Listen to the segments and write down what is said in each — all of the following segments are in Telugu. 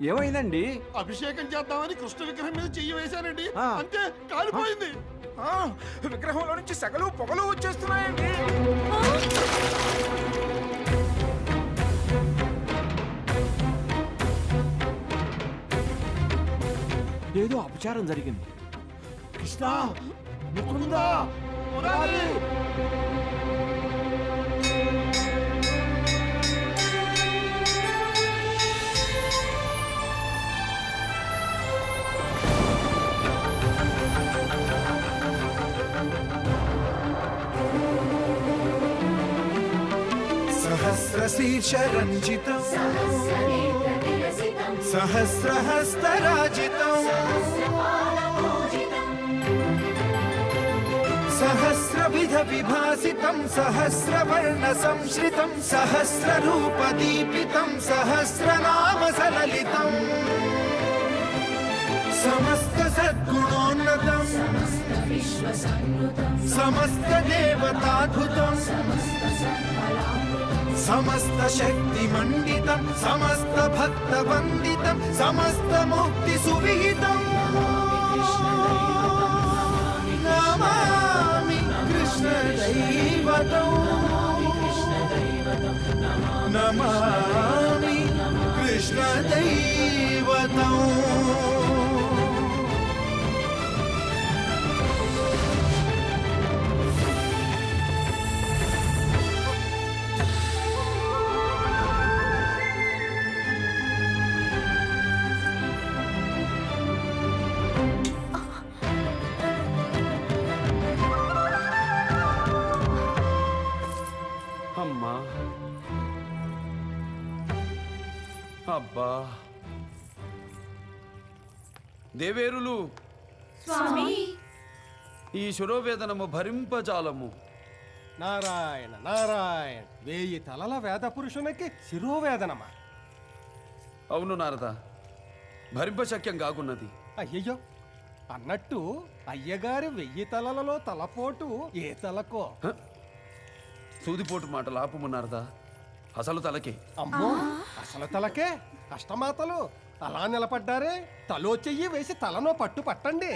ఏమైందండి? అభిషేకం చేద్దామని కృష్ణ విగ్రహం మీద చెయ్యి వేశానండి, అంతే కాలిపోయింది. విగ్రహంలో నుంచి సగలు పొగలు వచ్చేస్తున్నాయండి. ఏదో అపచారం జరిగింది. కృష్ణ, ముకుంద, మురారి! सहस्रशीर्षरञ्जितं सहस्रहस्तराजितं सहस्रविधविभासितं सहस्रवर्णसंश्रितं सहस्ररूपदीपितं सहस्रनामसललितं समस्तसद्गुणोन्नतं समस्तदेवताद्भुतं समस्तशक्तिमण्डितं समस्तभक्तवन्दितं समस्तमुक्तिसुविहितं नमामि कृष्णदैवतं नमामि कृष्णदैवतं అమ్మా, అబ్బా, దేవేరులు స్వామి, ఈ శిరోవేదనము భరింపజాలము. నారాయణ నారాయణ, 1000 తలల వేద పురుషునికి శిరోవేదనమా? అవును నారద, భరింపశక్యం కాకున్నది. అయ్యయ్యో, అన్నట్టు అయ్యగారి 1000 తలలలో తలపోటు ఏ తలకో? సూదిపోటు మాట లాపము నారద, అసలు తలకే. అమ్మో, అసలు తలకే? అష్టమాతలు అలా నిలబడ్డారే, తలో చెయ్యి వేసి తలనో పట్టు పట్టండి.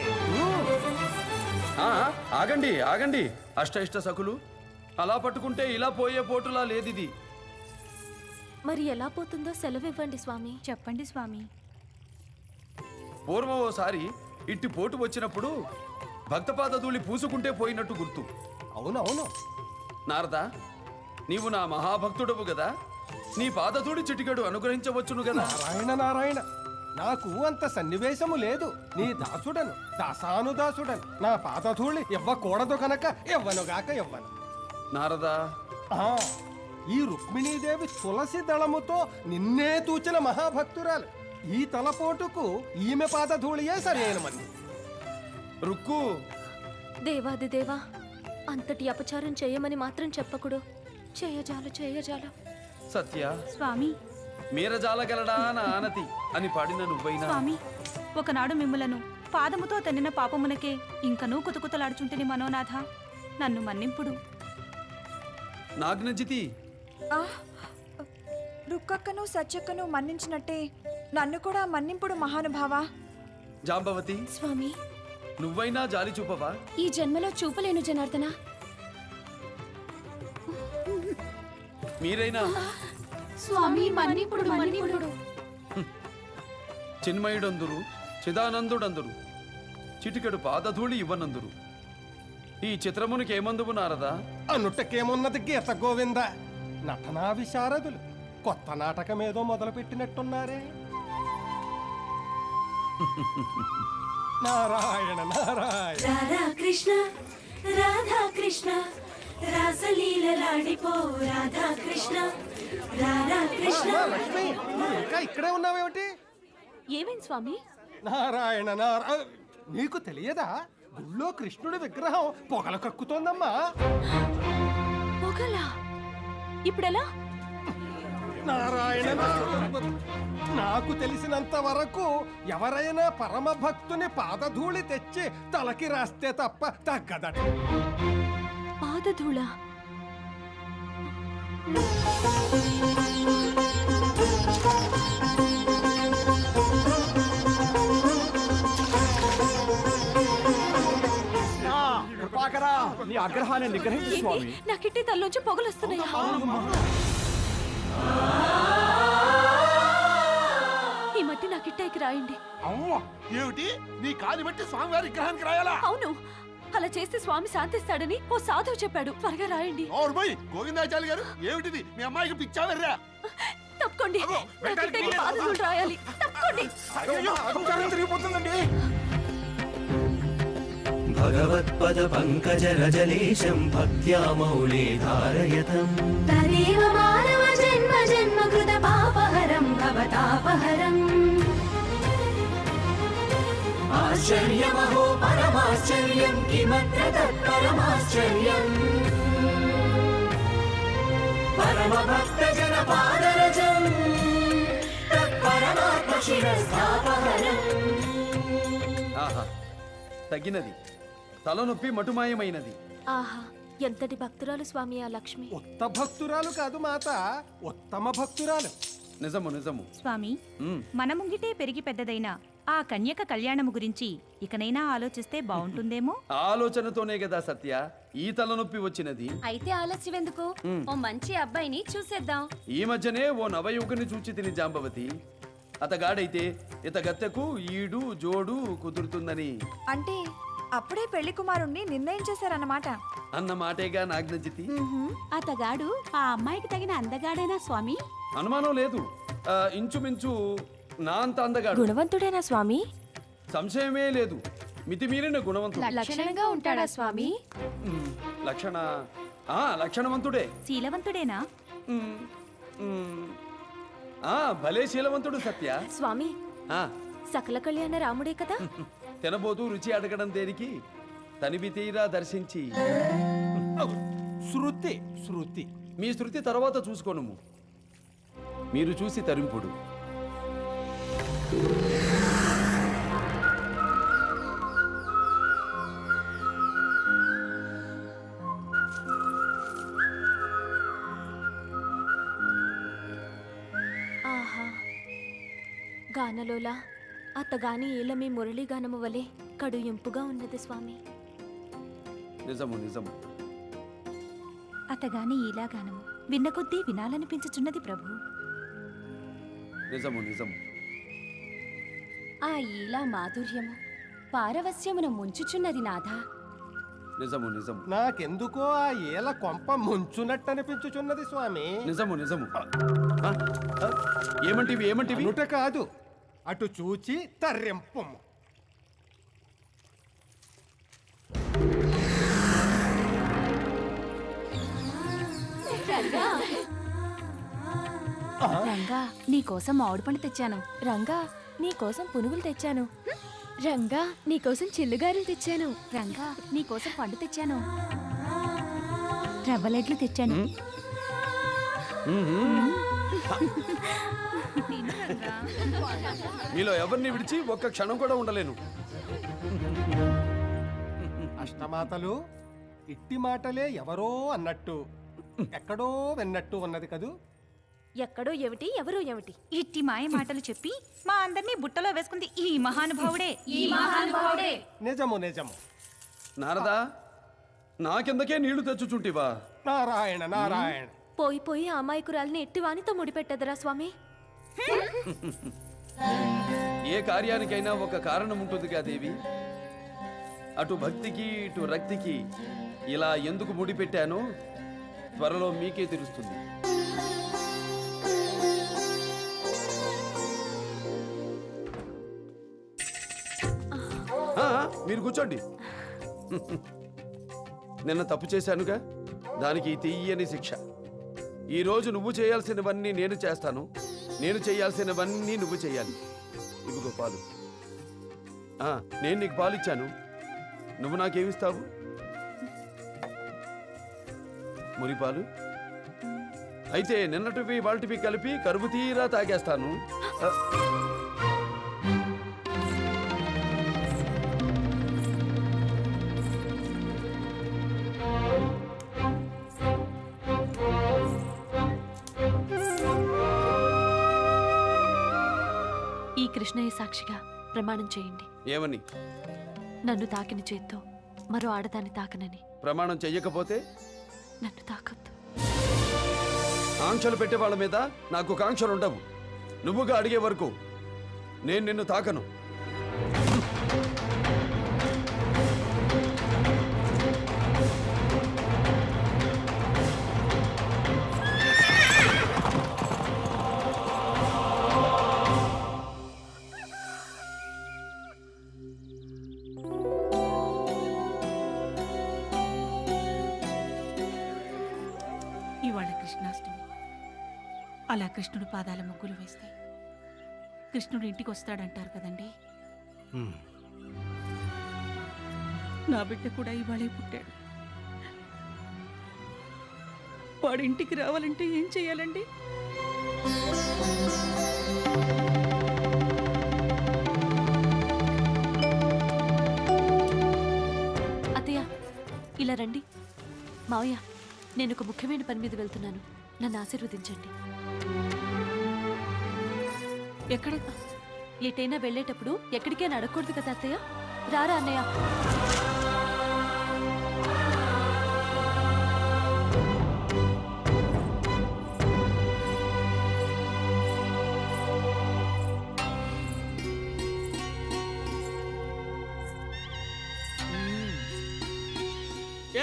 ఆగండి ఆగండి, అష్ట సకులు, అలా పట్టుకుంటే ఇలా పోయే పోటులా లేదిది. మరి ఎలా పోతుందో సెలవివ్వండి స్వామి. చెప్పండి స్వామి. పూర్వం ఓసారి ఇట్టి పోటు వచ్చినప్పుడు భక్తపాదధూళి పూసుకుంటే పోయినట్టు గుర్తు. అవునవును నారద, నీవు నా మహాభక్తుడవు గదా, నీ పాదధూళి చిటికెడు అనుగ్రహించవచ్చును గదా. నారాయణ నారాయణ, నాకు అంత సన్నివేశము లేదు. నీ దాసుడను, దాసానుదాసుడను. నా పాదధూళి ఇవ్వకూడదు కనుక ఇవ్వనుగాక ఇవ్వను. నారదా, ఈ రుక్మిణీదేవి తులసి దళముతో నిన్నే తూచిన మహాభక్తురాలు. ఈ తలపోటుకు ఈమె పాదధూళియే సరైన మంది. రుక్కు, దేవాది దేవా, అంతటి అపచారం చేయమని మాత్రం చెప్పకుడు. చేయజాలు. సత్య స్వామి, మీరజాలగలడా నా ఆనతి అని పాడిన నువ్వైనా. స్వామి, ఒకనాడు మిమ్ములను పాదముతో తన్నిన పాపమునకే ఇంకనూ కుతుకుతలాడుచుంటిని మనోనాథ, నన్ను మన్నింపుడు. నాగ్నజితి, రుక్కక్కను సచ్చక్కను మన్నించినట్టే నన్ను కూడా మన్నింపుడు మహానుభావా. జాంబవతి స్వామి, నువ్వైనా జాలి చూపవా? ఈ జన్మలో చూపలేను జనార్దన. మీరైనా. స్వామి, మన్నింపుడు. చిన్మయుడందురు, చిదానందుడందురు, చిటికెడు పాదధూళి ఇవ్వనందురు. ఈ చిత్రమునికేమందువు నారదా? అనుటకేమున్నది గీత గోవింద. నటనా విశారదులు కొత్త నాటకమేదో మొదలుపెట్టినట్టున్నారే. నారాయణ నారాయణ. రాధా కృష్ణ రాధా కృష్ణ రాసలీలలాడిపో రాధా కృష్ణ రాధా కృష్ణ. లక్ష్మి, నువ్వు ఇంకా ఇక్కడే ఉన్నావేమిటి? ఏమైంది స్వామి? నారాయణ నారాయణ, నీకు తెలియదా? గుళ్ళో కృష్ణుడి విగ్రహం పొగలు కక్కుతోందమ్మా. పొగలా? ఇప్పుడెలా? నారాయణ నారాయణ, నాకు తెలిసినంత వరకు ఎవరైనా పరమ భక్తుని పాదధూళి తెచ్చి తలకి రాస్తే తప్ప తగ్గదట. పాదధూళ? ఆగ్రహాన్ని నిగ్రహించు స్వామి. నా కిట్టి తల్లోంచి పొగలు వస్తున్నాయి. ఈ మట్టి నా కిట్టాయికి రాయండి. అమ్మో ఏమిటి నీ కాలి బట్టి స్వామివారి విగ్రహానికి రాయాలా? అవును, అలా చేస్తే స్వామి శాంతిస్తాడని ఓ సాధువు చెప్పాడు. త్వరగా రాయండి. ఓర్బోయ్ గోవిందాచార్య గారు, ఏమిటిది మీ అమ్మాయికి పిచ్చావర్రా? తప్పుకోండి, నా కిట్టాయికి పాదధూళి రాయాలి. తప్పుకోండి. అయ్యో అహంకారం తిరిగిపోతుందండి. భగవత్పద పంకజ రజలేశం భక్త్యా మౌళే ధారయతం. తదేవ మానవ జన్మ జన్మ కృత పాపహరం భవతాపహరం. ఆశ్చర్యమహో పరమాశ్చర్యం కిమత్ర తత్పరమాశ్చర్యం. పరమభక్తజన పాదరజం తత్పరమాత్మ శిరస్థాపహరం. ఆహా, తగ్గినది. తలనొప్పి మటుమాయమైనది. ఆహా, ఎంతటి భక్తురాలు స్వామి ఆ లక్ష్మి. ఉత్త భక్తురాలు కాదు మాత, ఉత్తమ భక్తురాలు. నిజము నిజము. స్వామి, ఉమ్, మన ముంగిటే పెరిగి పెద్దదైన ఆ కన్యక కళ్యాణము గురించి ఇకనైనా ఆలోచిస్తే బాగుంటుందేమో. ఆలోచనతోనే కదా సత్య ఈ తలనొప్పి వచ్చినది. అయితే ఆలస్యం ఎందుకు? ఓ మంచి అబ్బాయిని చూసేద్దాం. ఈ మధ్యనే ఓ నవయువకుని చూచి తిని జాంబవతి. అతగాడైతే ఇతగత్తెకు ఈడు జోడు కుదురుతుందని అంటే అప్పుడే పెళ్లి కుమారుణ్ణి నిర్ణయించేశారన్నమాట. అన్న మాటేగా నాగ్నజితి. అతగాడు ఆ అమ్మాయికి తగిన అందగాడేనా స్వామి? అనుమానం లేదు. ఇంచుమించు నా అంత అందగాడు. గుణవంతుడేనా స్వామి? సంశయమే లేదు. మితిమీరిన గుణవంతుడు. లక్షణంగా ఉంటాడా స్వామి? లక్షణవంతుడే. శీలవంతుడేనా? ఉమ్, ఉమ్. భలే శీలవంతుడు సత్య. స్వామి, ఆ, సకల కళ్యాణ రాముడే కదా? తినబోతూ రుచి అడగడం దేనికి? తనివి తీరా దర్శించి శృతి శృతి. మీ శృతి తర్వాత చూసుకోను. మీరు చూసి తరింపుడు. ఆహా, గానలోలా అత్తగాని ఏలమే మురళీగానము వలె కడు ఇంపుగా ఉన్నది స్వామి. నిజము నిజము. అతగాని ఈలాగానము విన్న కొద్దీ వినాలనిపించుచున్నది ప్రభు. నిజము నిజము. ఆ ఈలా మాధుర్యము పారవస్యమున ముంచుచున్నది నాథా. నిజము నిజము. నాకెందుకో ఆ ఏల కొంప ముంచునట్టు అనిపించుచున్నది స్వామి. నిజము నిజము. ఏమంటివి ఏమంటివి? అనుట కాదు, అటు చూచి తర్రెంపు. రంగా, నీకోసం మామిడి పండు తెచ్చాను. రంగా, నీకోసం పునుగులు తెచ్చాను. రంగా, నీకోసం చిల్లుగారెలు తెచ్చాను. రంగా, నీకోసం పండు తెచ్చాను. రవ్వలెడ్లు తెచ్చాను. మీలో ఎవరిని విడిచి ఒక్క క్షణం కూడా ఉండలేను. అష్టమాతలు ఇట్టి మాటలే ఎవరో అన్నట్టు ఎక్కడో విన్నట్టు ఉన్నది కదూ. ఎక్కడో ఏమిటి, ఎవరో ఏమిటి? ఇట్టి మాయ మాటలు చెప్పి మా అందరినీ బుట్టలో వేసుకుంది ఈ మహానుభావుడే. నిజము నిజము. నారదా, నాకెందుకే నీళ్లు తెచ్చుచుంటివా? నారాయణ నారాయణ. పోయి పోయి ఆ అమాయకురాల్ని ఎట్టివానితో ముడిపెట్టదరా స్వామి? ఏ కార్యానికైనా ఒక కారణం ఉంటుందిగా దేవి. అటు భక్తికి ఇటు రక్తికి ఇలా ఎందుకు ముడిపెట్టానో త్వరలో మీకే తెలుస్తుంది. మీరు కూర్చోండి. నిన్న తప్పు చేశానుగా, దానికి తీయని శిక్ష. ఈరోజు నువ్వు చేయాల్సినవన్నీ నేను చేస్తాను, నేను చేయాల్సినవన్నీ నువ్వు చేయాలి. ఇదిగో పాలు. నేను నీకు పాలు ఇచ్చాను, నువ్వు నాకేమిస్తావు? మురిపాలు. అయితే నిన్నటివి వాళ్ళటివి కలిపి కరువు తీరా తాగేస్తాను. ఈ కృష్ణయ్య సాక్షిగా ప్రమాణం చేయండి. ఏమని? నన్ను తాకిన చేత్తో మరో ఆడదాన్ని తాకనని. ప్రమాణం చెయ్యకపోతే నన్ను తాకొద్దు. ఆంక్షలు పెట్టే వాళ్ళ మీద నాకు కాంక్షలు ఉండవు. నువ్వుగా అడిగే వరకు నేను నిన్ను తాకను. ఇవాళ కృష్ణాష్టమి. అలా కృష్ణుడు పాదాల ముగ్గులు వేస్తే కృష్ణుడు ఇంటికి వస్తాడంటారు కదండి. నా బిడ్డ కూడా ఇవాళే పుట్టాడు. వాడు ఇంటికి రావాలంటే ఏం చెయ్యాలండి? అత్తయ్య, ఇలా రండి. మావయ్య, నేను ఒక ముఖ్యమైన పని మీద వెళ్తున్నాను. నన్ను ఆశీర్వదించండి. ఎక్కడ? ఎటైనా వెళ్ళేటప్పుడు ఎక్కడికైనా అడగకూడదు కదా అత్తయ్య. రారా అన్నయ్య.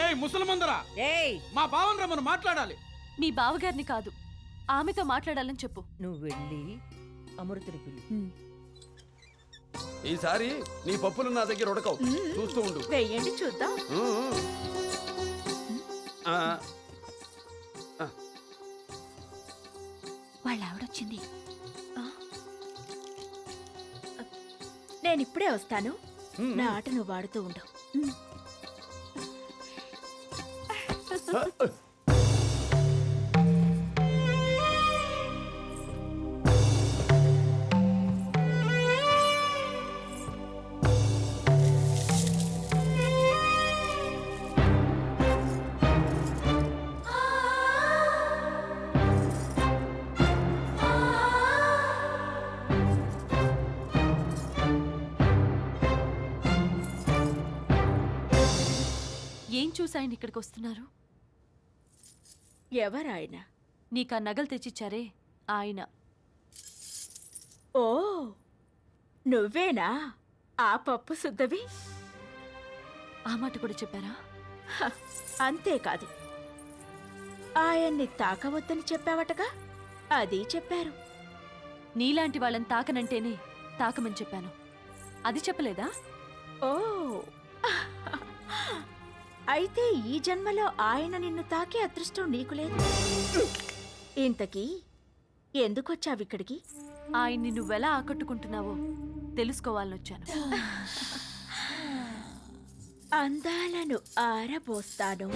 ఏయ్ ముసలమందరా, ఏయ్ మా బావన్ రమ్మను మాట్లాడాలి. మీ బావగారిని కాదు, ఆమెతో మాట్లాడాలని చెప్పు. నువ్వు వెళ్ళి అమృతుడి పిల్లి. ఈసారి నీ పప్పులు నా దగ్గర ఉడకవు. చూస్తూ ఉండు. వెయ్యండి చూద్దాం. ఆ, వాళ్ళ ఆవిడొచ్చింది. నేను ఇప్పుడే వస్తాను. నా ఆట నువ్వు వాడుతూ ఉండవు. ఏం చూసి ఆయన ఇక్కడికి వస్తున్నారు? ఎవరాయన? నీకు ఆ నగలు తెచ్చిచ్చారే ఆయన. ఓ, నువ్వేనా ఆ పప్పు శుద్ధవి? ఆ మాట కూడా చెప్పారా? హ, అంతేకాదు, ఆయన్ని తాకవద్దని చెప్పావటగా, అది చెప్పారు. నీలాంటి వాళ్ళని తాకనంటేనే తాకమని చెప్పాను. అది చెప్పలేదా? ఓ, అయితే ఈ జన్మలో ఆయన నిన్ను తాకే అదృష్టం నీకు లేదు. ఇంతకీ ఎందుకొచ్చావిక్కడికి? ఆయన్ని నువ్వెలా ఆకట్టుకుంటున్నావో తెలుసుకోవాలనొచ్చాను. అందాలను ఆరబోస్తాను,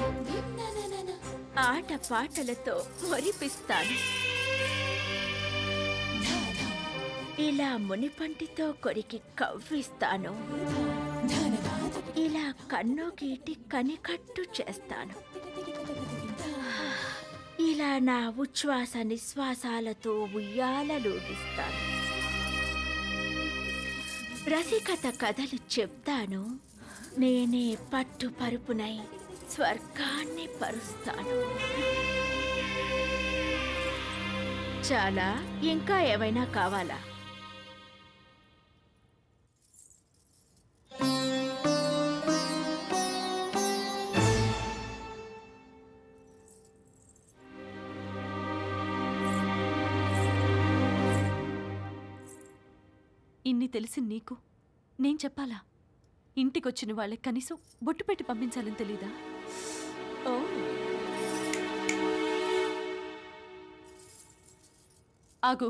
ఆట పాటలతో మురిపిస్తాను. ఇలా మునిపంటితో కొరికి కవ్విస్తాను, ఇలా కన్ను గీటి కనికట్టు చేస్తాను. ఇలా నా ఉచ్ఛ్వాస నిశ్వాసాలతో ఉయ్యాలలూగిస్తాను. రసికత కథలు చెప్తాను, నేనే పట్టు పరుపునై స్వర్గాన్ని పరుస్తాను. చాలా? ఇంకా ఏమైనా కావాలా? ఇన్ని తెలిసి నీకు నేను చెప్పాలా? ఇంటికొచ్చిన వాళ్ళకి కనీసం బొట్టు పెట్టి పంపించాలని తెలీదా? ఓ, ఆగు.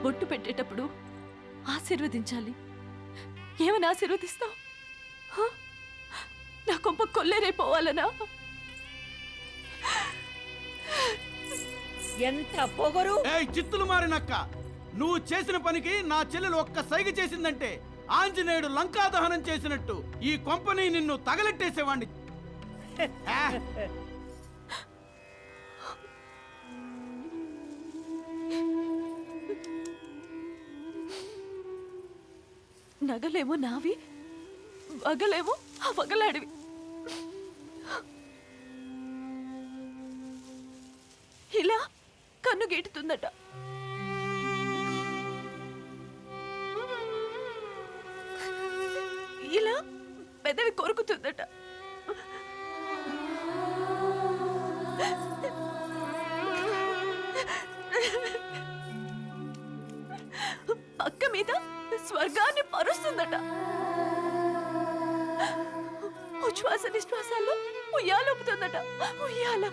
బొట్టు పెట్టేటప్పుడు ఆశీర్వదించాలి. ఏమని ఆశీర్వదిస్తావు? నా కొంప కొల్లేరైపోవాలనా? ఎంత పొగరు! ఏయ్ చిత్తులు మారినక్క, నువ్వు చేసిన పనికి నా చెల్లెలు ఒక్క సైగ చేసిందంటే ఆంజనేయుడు లంకా దహనం చేసినట్టు ఈ కొంపని నిన్ను తగలెట్టేసేవాణ్ణి. నగలేమో నావి, వగలేమో అవగలాడివి. ఇలా కన్ను గీటుతుందట. ఇలా పెదవి కొరుకుతుందట. పక్క మీద స్వర్గాన్ని పరుస్తుందట. ఉచ్ఛ్వాస నిశ్వాసాల్లో ఉయ్యాలొప్పుతుందట. ఉయ్యాల.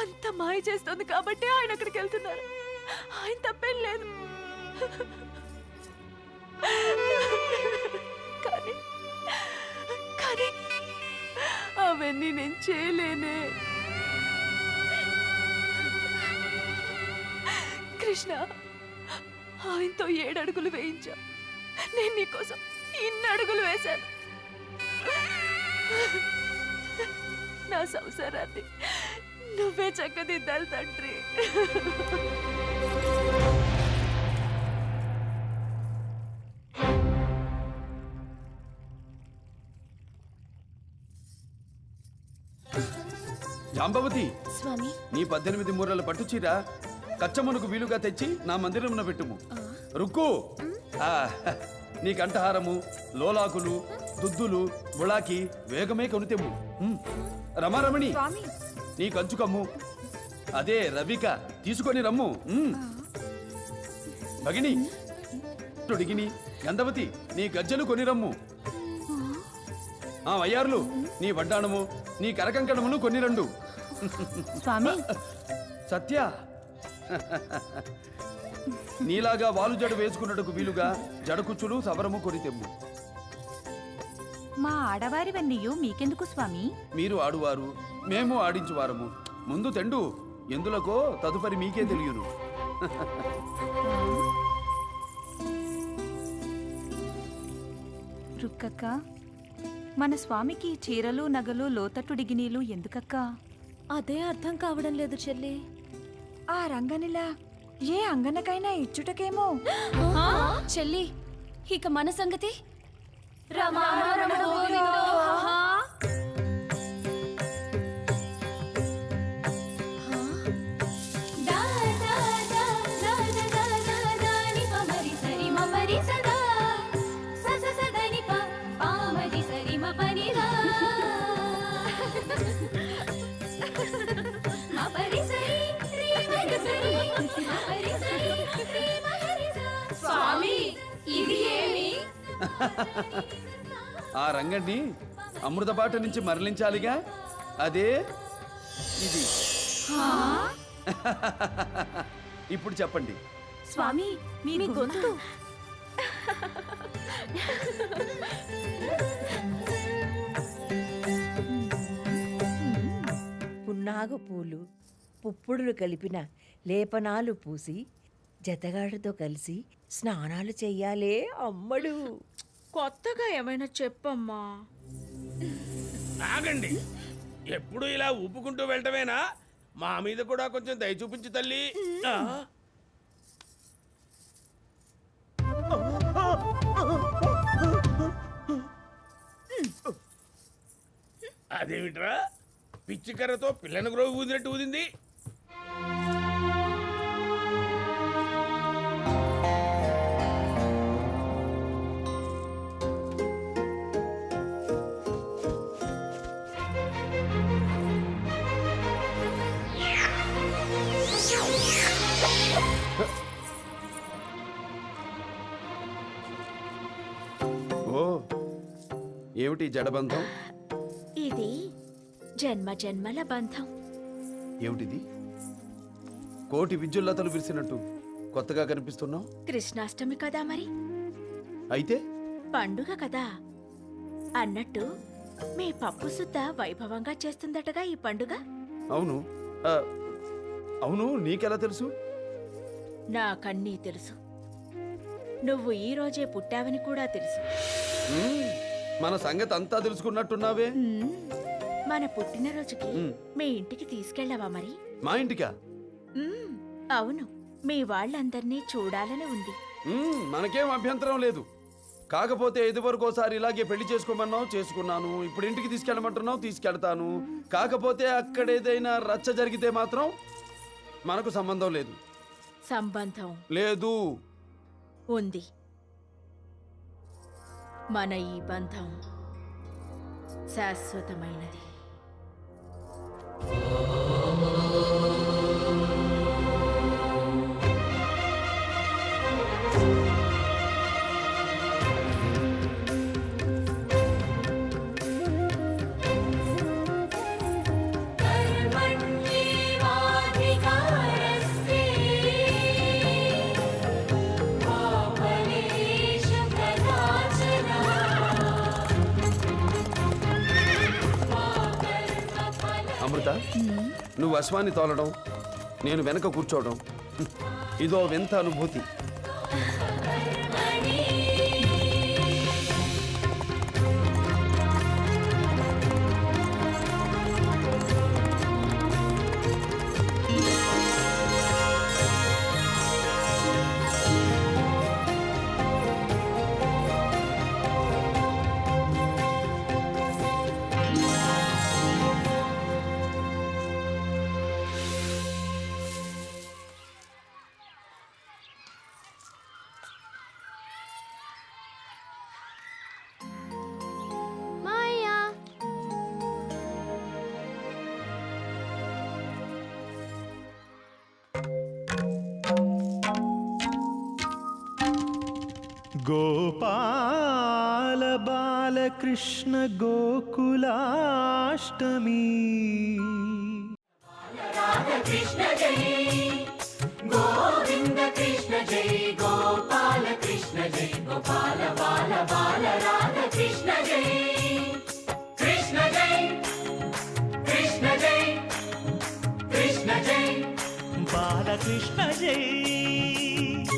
అంత మాయ చేస్తుంది కాబట్టి ఆయన అక్కడికి వెళ్తున్నారు. ఆయన తప్పేం లేదు. కానీ కానీ అవన్నీ నేను చేయలేనే. కృష్ణ, ఆయనతో 7 అడుగులు వేయించా. నేను నీకోసం 2 అడుగులు వేశాను. నా సంసారాన్ని నువ్వే చక్కదిద్దాలి తండ్రి. జాంబవతి, స్వామి, నీ 18 మూరల పట్టు చీర కచ్చమునకు వీలుగా తెచ్చి నా మందిరమున పెట్టుము. రుక్కు, నీ కంఠహారము, లోలాకులు, దుద్దులు, బుళాకి వేగమే కొనుతెమ్ము. రమారమణి, స్వామి, నీ కంచుకమ్ము. అదే రవిక, తీసుకొని రమ్ము. భగిని, తొడిగిని, గంధవతి, నీ గజ్జలు కొని రమ్ము. వయ్యారులు, నీ వడ్డాణము, నీ కరకంకణమును కొన్ని రండు. స్వామి, సత్య, నీలాగా వాలు జడ వేసుకున్నట్టుకు వీలుగా జడకుచ్చులు సవరము కొని తెమ్ము. మా ఆడవారివన్నీయు మీకెందుకు స్వామి? మీరు ఆడువారు, మేము ఆడించువారము. ముందు తెండు, ఎందులకో తదుపరి మీకే తెలియను. రుక్కక్క, మన స్వామికి చీరలు నగలు లోతట్టు డిగినీలు ఎందుకక్క? అదే అర్థం కావడం లేదు చెల్లి. ఆ రంగనిలా ఏ అంగనకైనా ఇచ్చుటకేమో. చెల్లి, ఇక మన సంగతి? స్వామి, ఇది ఏమి? ఆ రంగన్ని అమృతపాట నుంచి మరలించాలిగా, అదే ఇది. ఇప్పుడు చెప్పండి. స్వామి, మీ గొంతు. పున్నాగ పూలు పుప్పుడులు కలిపిన లేపనాలు పూసి జతగాడితో కలిసి స్నానాలు చెయ్యాలే అమ్మడు. కొత్తగా ఏమైనా చెప్పమ్మా. ఆగండి, ఎప్పుడు ఇలా ఊపుకుంటూ వెళ్ళటమేనా? మా మీద కూడా కొంచెం దయ చూపించు తల్లి. అదేమిట్రా, పిచ్చికర్రతో పిల్లని గ్రోవి ఊదినట్టు ఊదింది. ఓ, ఏమిటి జడబంధం? ఇది జన్మ జన్మల బంధం. ఏమిటిది? కోటి విద్యుల్లతలు విరిసినట్టు కొత్తగా కనిపిస్తున్నావు. కృష్ణాష్టమి కదా మరి, అయితే పండుగ కదా అన్నట్టు మీ పప్పు సుద్ద వైభవంగా చేస్తుందటగా ఈ పండుగ. అవును. అవును, నీకెలా తెలుసు? నాకన్నీ తెలుసు. నువ్వు ఈ రోజే పుట్టావని కూడా తెలుసు. మన సంగతి అంతా తెలుసుకున్నట్టున్నావే. మన పుట్టినరోజుకి మీ ఇంటికి తీసుకెళ్ళావా మరి? మా ఇంటికా? అవును, మీ వాళ్ళందర్నీ చూడాలని ఉంది. మనకేం అభ్యంతరం లేదు. కాకపోతే ఇదివరకు ఒకసారి ఇలాగే పెళ్లి చేసుకోమన్నావు, చేసుకున్నాను. ఇప్పుడు ఇంటికి తీసుకెళ్ళమంటున్నావు, తీసుకెళ్తాను. కాకపోతే అక్కడ ఏదైనా రచ్చ జరిగితే మాత్రం మనకు సంబంధం లేదు. సంబంధం లేదు. ఉంది. మన ఈ బంధం శాశ్వతమైనది. कर्मण्येवाधिकारस्ते मा फलेषु कदाचन అమృత, నువ్వు అశ్వాన్ని తోలడం, నేను వెనక కూర్చోవడం, ఇదో వింత అనుభూతి. మాయా, గోపాల బాలకృష్ణ గోకులాష్టమి కృష్ణ జై గోవింద కృష్ణ జై గోపాల కృష్ణ జై గోపాల